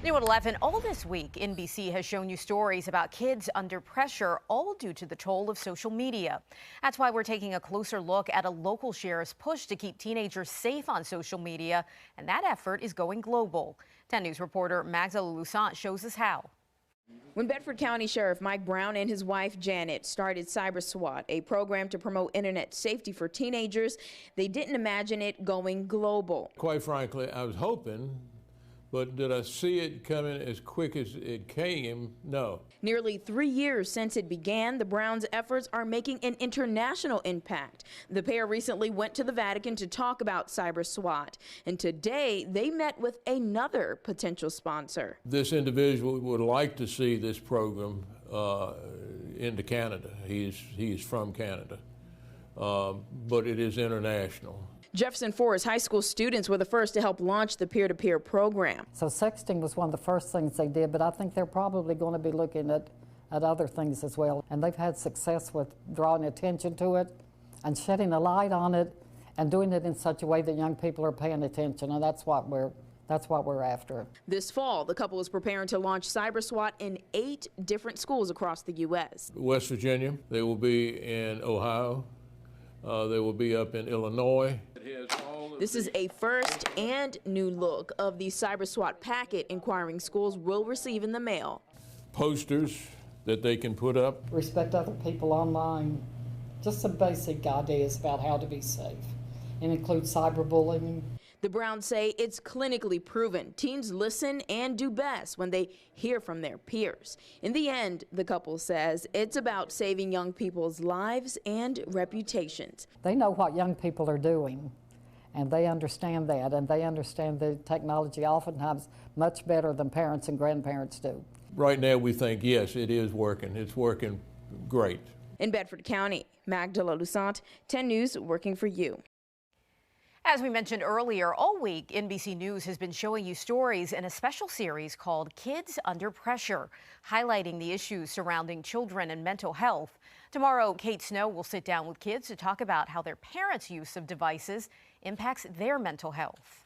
New at 11, all this week, NBC has shown you stories about kids under pressure, all due to the toll of social media. That's why we're taking a closer look at a local sheriff's push to keep teenagers safe on social media, and that effort is going global. 10 News reporter Magdala Lusant shows us how. When Bedford County Sheriff Mike Brown and his wife Janet started CyberSWAT, a program to promote internet safety for teenagers, they didn't imagine it going global. Quite frankly, I was hoping, but did I see it coming as quick as it came? No. Nearly 3 years since it began, the Browns' efforts are making an international impact. The pair recently went to the Vatican to talk about CyberSWAT, and today they met with another potential sponsor. This individual would like to see this program into Canada. He is from Canada, but it is international. Jefferson Forest High School students were the first to help launch the peer-to-peer program. So sexting was one of the first things they did, but I think they're probably going to be looking at other things as well. And they've had success with drawing attention to it and shedding a light on it and doing it in such a way that young people are paying attention, and that's what we're after. This fall, the couple is preparing to launch CyberSWAT in 8 different schools across the U.S. West Virginia, they will be in Ohio, they will be up in Illinois. This is a first and new look of the CyberSWAT packet inquiring schools will receive in the mail. Posters that they can put up. Respect other people online. Just some basic ideas about how to be safe. It includes cyberbullying. The Browns say it's clinically proven. Teens listen and do best when they hear from their peers. In the end, the couple says it's about saving young people's lives and reputations. They know what young people are doing, and they understand that, and they understand the technology oftentimes much better than parents and grandparents do. Right now we think, yes, it is working. It's working great. In Bedford County, Magdala Lusant, 10 News, working for you. As we mentioned earlier, all week, NBC News has been showing you stories in a special series called Kids Under Pressure, highlighting the issues surrounding children and mental health. Tomorrow, Kate Snow will sit down with kids to talk about how their parents' use of devices impacts their mental health.